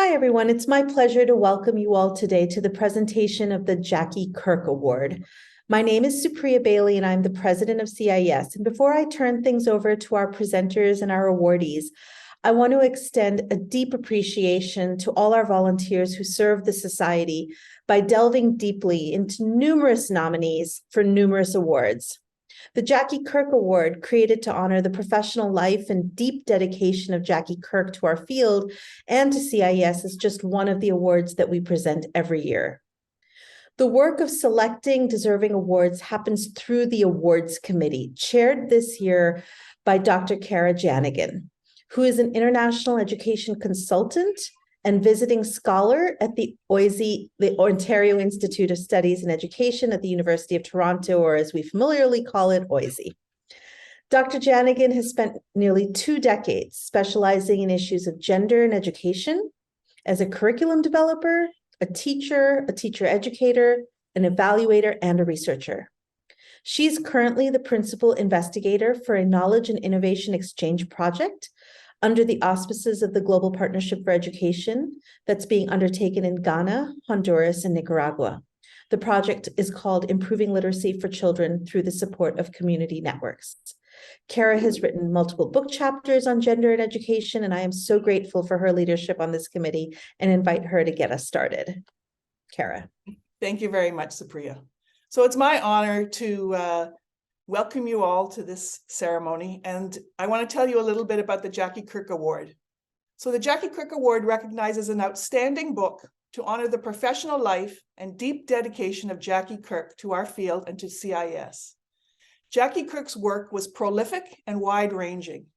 Hi, everyone. It's my pleasure to welcome you all today to the presentation of the Jackie Kirk Award. My name is Supriya Bailey, and I'm the president of CIS. And before I turn things over to our presenters and our awardees, I want to extend a deep appreciation to all our volunteers who serve the Society by delving deeply into numerous nominees for numerous awards. The Jackie Kirk Award, created to honor the professional life and deep dedication of Jackie Kirk to our field and to CIS, is just one of the awards that we present every year. The work of selecting deserving awards happens through the awards committee, chaired this year by Dr. Sarah Dryden-Peterson, who is an international education consultant and visiting scholar at the OISE, the Ontario Institute of Studies and Education at the University of Toronto, or as we familiarly call it, OISE. Dr. Dryden-Peterson has spent nearly 2 decades specializing in issues of gender and education as a curriculum developer, a teacher educator, an evaluator, and a researcher. She's currently the principal investigator for a knowledge and innovation exchange project under the auspices of the Global Partnership for Education that's being undertaken in Ghana, Honduras, and Nicaragua. The project is called Improving Literacy for Children through the Support of Community Networks. Kara has written multiple book chapters on gender and education, and I am so grateful for her leadership on this committee and invite her to get us started. Kara. Thank you very much, Supriya. So it's my honor to welcome you all to this ceremony, and I want to tell you a little bit about the Jackie Kirk Award. So the Jackie Kirk Award recognizes an outstanding book to honor the professional life and deep dedication of Jackie Kirk to our field and to CIS. Jackie Kirk's work was prolific and wide-ranging.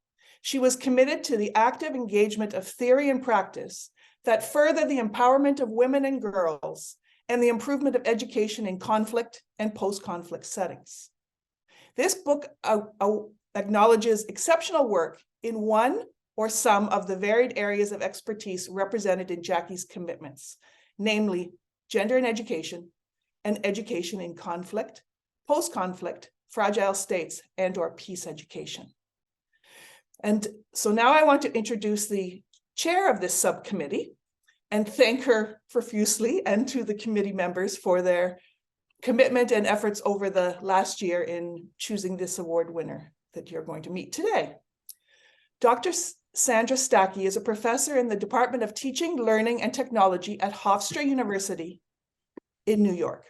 She was committed to the active engagement of theory and practice that further the empowerment of women and girls and the improvement of education in conflict and post-conflict settings. This book acknowledges exceptional work in one or some of the varied areas of expertise represented in Jackie's commitments, namely gender and education in conflict, post-conflict, fragile states, and/or peace education. And so now I want to introduce the chair of this subcommittee and thank her profusely, and to the committee members for their commitment and efforts over the last year in choosing this award winner that you're going to meet today. Dr. Sandra Stackey is a professor in the Department of Teaching, Learning, and Technology at Hofstra University in New York.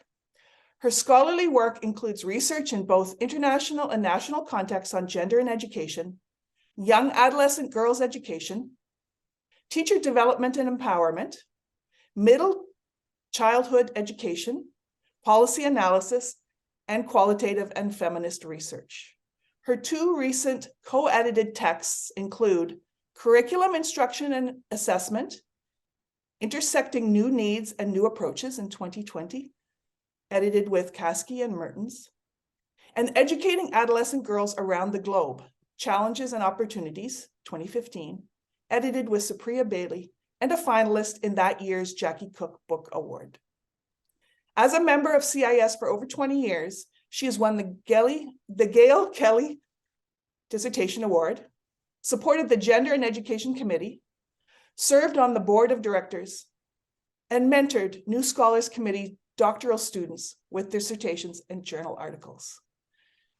Her scholarly work includes research in both international and national contexts on gender and education, young adolescent girls' education, teacher development and empowerment, middle childhood education, policy analysis, and qualitative and feminist research. Her 2 recent co-edited texts include Curriculum Instruction and Assessment, Intersecting New Needs and New Approaches in 2020, edited with Kasky and Mertens, and Educating Adolescent Girls Around the Globe, Challenges and Opportunities, 2015, edited with Supriya Bailey, and a finalist in that year's Jackie Kirk Book Award. As a member of CIS for over 20 years, she has won the Gail Kelly Dissertation Award, supported the Gender and Education Committee, served on the board of directors, and mentored New Scholars Committee doctoral students with dissertations and journal articles.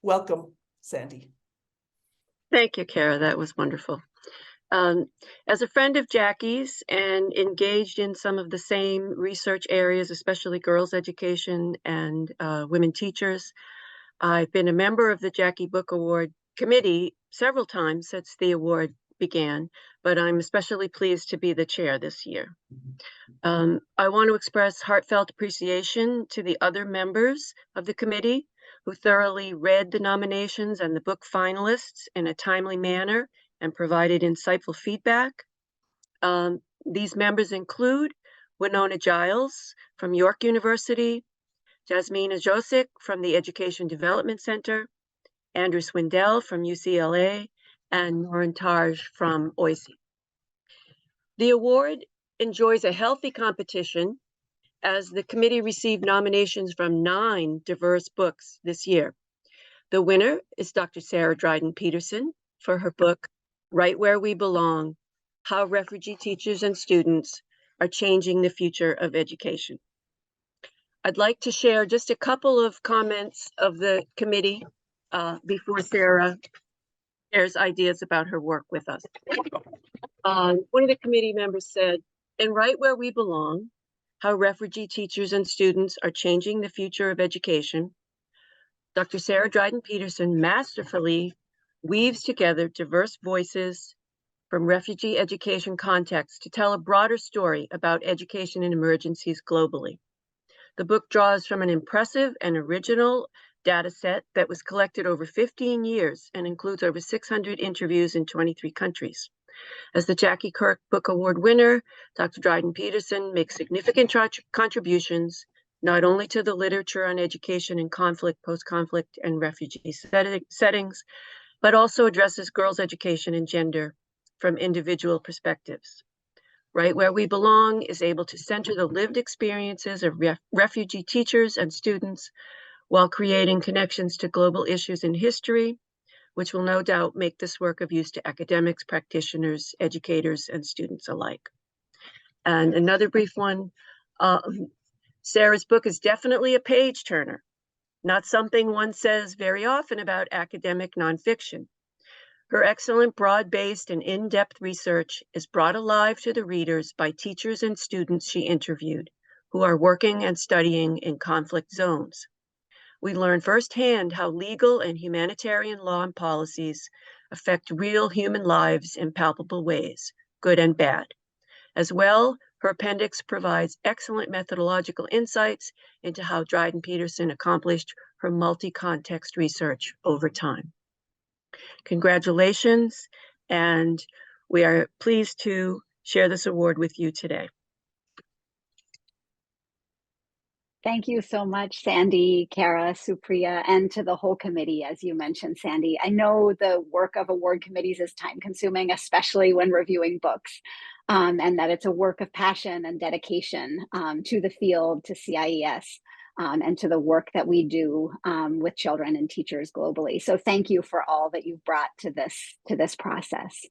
Welcome, Sandy. Thank you, Kara. That was wonderful. As a friend of Jackie's and engaged in some of the same research areas, especially girls' education and women teachers, I've been a member of the Jackie Book Award committee several times since the award began, but I'm especially pleased to be the chair this year. I want to express heartfelt appreciation to the other members of the committee who thoroughly read the nominations and the book finalists in a timely manner and provided insightful feedback. These members include Winona Giles from York University, Jasmina Josic from the Education Development Center, Andrew Swindell from UCLA, and Lauren Taj from OISE. The award enjoys a healthy competition as the committee received nominations from 9 diverse books this year. The winner is Dr. Sarah Dryden-Peterson for her book, Right Where We Belong, How Refugee Teachers and Students are changing the future of education. I'd like to share just a couple of comments of the committee before Sarah shares ideas about her work with us. One of the committee members said, "And right where we belong, how refugee teachers and students are changing the future of education." Dr. Sarah Dryden-Peterson masterfully weaves together diverse voices from refugee education contexts to tell a broader story about education in emergencies globally. The book draws from an impressive and original data set that was collected over 15 years and includes over 600 interviews in 23 countries. As the Jackie Kirk Book Award winner, Dr. Dryden-Peterson makes significant contributions not only to the literature on education in conflict, post-conflict, and refugee settings, but also addresses girls' education and gender from individual perspectives. Right Where We Belong is able to center the lived experiences of refugee teachers and students while creating connections to global issues in history, which will no doubt make this work of use to academics, practitioners, educators, and students alike. And another brief one, Sarah's book is definitely a page turner, not something one says very often about academic nonfiction. Her excellent, broad-based, and in-depth research is brought alive to the readers by teachers and students she interviewed who are working and studying in conflict zones. We learn firsthand how legal and humanitarian law and policies affect real human lives in palpable ways, good and bad. As well, her appendix provides excellent methodological insights into how Dryden-Peterson accomplished her multi-context research over time. Congratulations, and we are pleased to share this award with you today. Thank you so much, Sandy, Kara, Supriya, and to the whole committee, as you mentioned, Sandy. I know the work of award committees is time-consuming, especially when reviewing books, and that it's a work of passion and dedication to the field, to CIES, and to the work that we do with children and teachers globally. So thank you for all that you've brought to this process.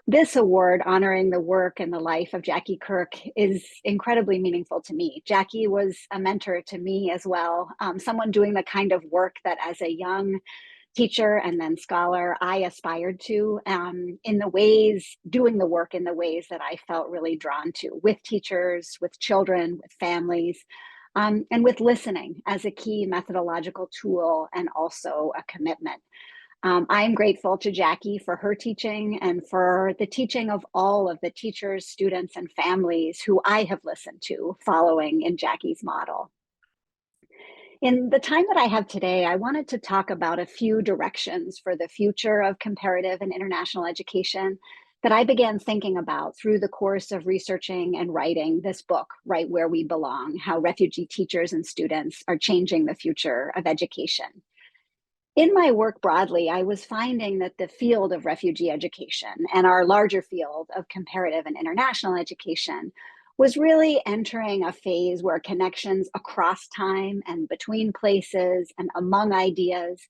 This award, honoring the work and the life of Jackie Kirk, is incredibly meaningful to me. Jackie was a mentor to me as well, someone doing the kind of work that as a young teacher and then scholar, I aspired to, doing the work in the ways that I felt really drawn to, with teachers, with children, with families, and with listening as a key methodological tool and also a commitment. I'm grateful to Jackie for her teaching and for the teaching of all of the teachers, students, and families who I have listened to following in Jackie's model. In the time that I have today, I wanted to talk about a few directions for the future of comparative and international education that I began thinking about through the course of researching and writing this book, Right Where We Belong: How Refugee Teachers and Students Are Changing the Future of Education. In my work broadly, I was finding that the field of refugee education and our larger field of comparative and international education was really entering a phase where connections across time and between places and among ideas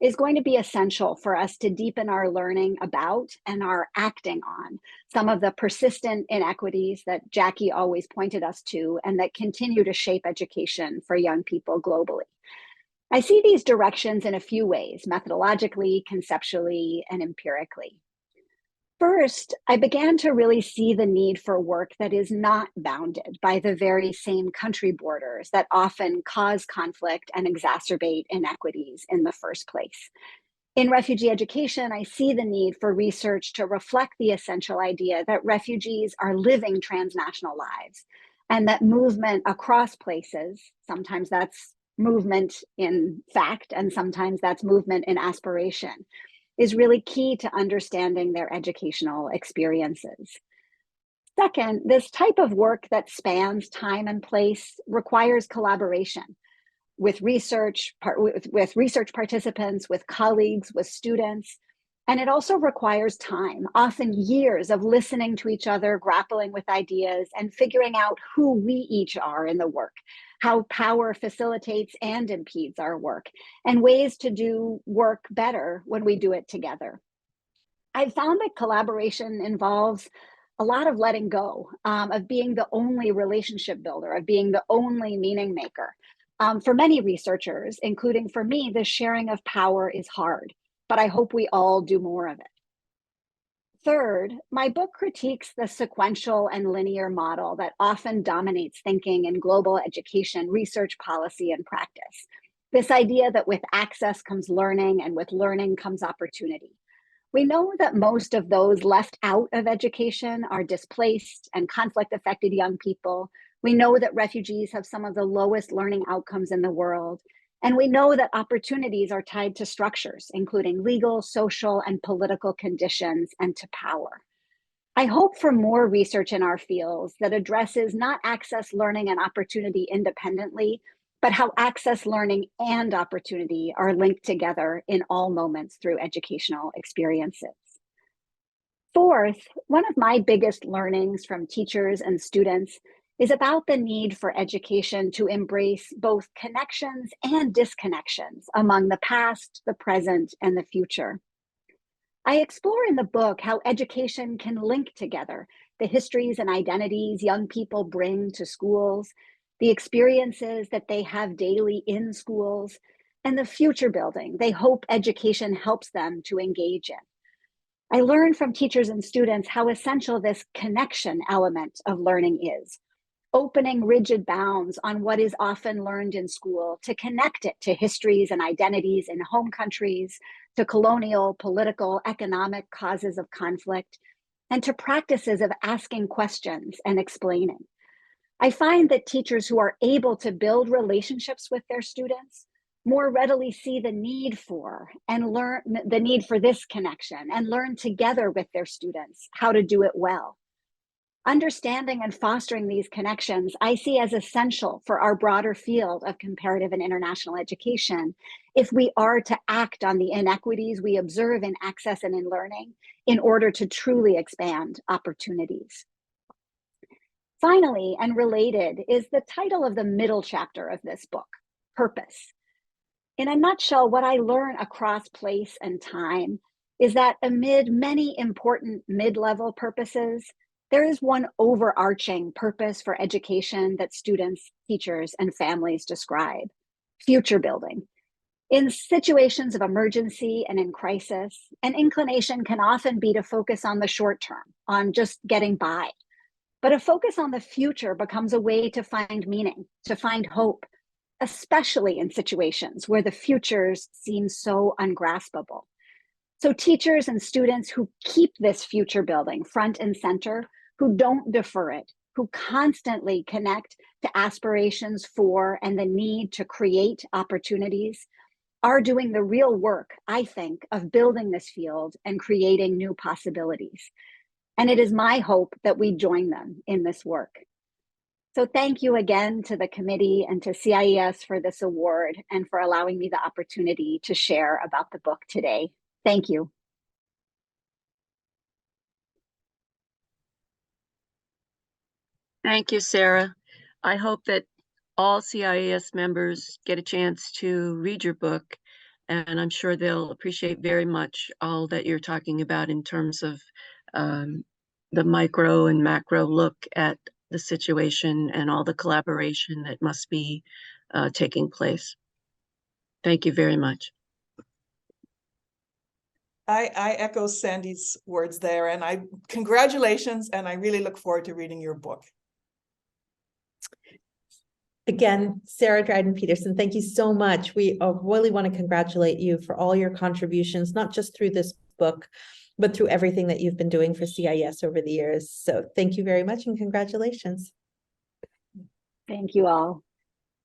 is going to be essential for us to deepen our learning about and our acting on some of the persistent inequities that Jackie always pointed us to and that continue to shape education for young people globally. I see these directions in a few ways, methodologically, conceptually, and empirically. First, I began to really see the need for work that is not bounded by the very same country borders that often cause conflict and exacerbate inequities in the first place. In refugee education, I see the need for research to reflect the essential idea that refugees are living transnational lives and that movement across places, sometimes that's movement in fact, and sometimes that's movement in aspiration, is really key to understanding their educational experiences. Second, this type of work that spans time and place requires collaboration with research participants, with colleagues, with students. And it also requires time, often years of listening to each other, grappling with ideas, and figuring out who we each are in the work, how power facilitates and impedes our work, and ways to do work better when we do it together. I found that collaboration involves a lot of letting go, of being the only relationship builder, of being the only meaning maker. For many researchers, including for me, the sharing of power is hard, but I hope we all do more of it. Third, my book critiques the sequential and linear model that often dominates thinking in global education, research, policy, and practice. This idea that with access comes learning, and with learning comes opportunity. We know that most of those left out of education are displaced and conflict-affected young people. We know that refugees have some of the lowest learning outcomes in the world. And we know that opportunities are tied to structures, including legal, social, and political conditions, and to power. I hope for more research in our fields that addresses not access, learning, and opportunity independently, but how access, learning, and opportunity are linked together in all moments through educational experiences. Fourth, one of my biggest learnings from teachers and students is about the need for education to embrace both connections and disconnections among the past, the present, and the future. I explore in the book how education can link together the histories and identities young people bring to schools, the experiences that they have daily in schools, and the future building they hope education helps them to engage in. I learned from teachers and students how essential this connection element of learning is, opening rigid bounds on what is often learned in school to connect it to histories and identities in home countries, to colonial, political, economic causes of conflict, and to practices of asking questions and explaining. I find that teachers who are able to build relationships with their students more readily see the need for and learn the need for this connection and learn together with their students how to do it well. Understanding and fostering these connections I see as essential for our broader field of comparative and international education if we are to act on the inequities we observe in access and in learning in order to truly expand opportunities. Finally, and related, is the title of the middle chapter of this book, Purpose. In a nutshell, what I learn across place and time is that amid many important mid-level purposes, there is one overarching purpose for education that students, teachers, and families describe: future building. In situations of emergency and in crisis, an inclination can often be to focus on the short term, on just getting by. But a focus on the future becomes a way to find meaning, to find hope, especially in situations where the futures seem so ungraspable. So teachers and students who keep this future building front and center, who don't defer it, who constantly connect to aspirations for and the need to create opportunities, are doing the real work, I think, of building this field and creating new possibilities. And it is my hope that we join them in this work. So thank you again to the committee and to CIES for this award and for allowing me the opportunity to share about the book today. Thank you. Thank you, Sarah. I hope that all CIES members get a chance to read your book, and I'm sure they'll appreciate very much all that you're talking about in terms of the micro and macro look at the situation and all the collaboration that must be taking place. Thank you very much. I echo Sandy's words there, and congratulations, and I really look forward to reading your book. Again, Sarah Dryden-Peterson, thank you so much. We really want to congratulate you for all your contributions, not just through this book, but through everything that you've been doing for CIES over the years. So thank you very much and congratulations. Thank you all.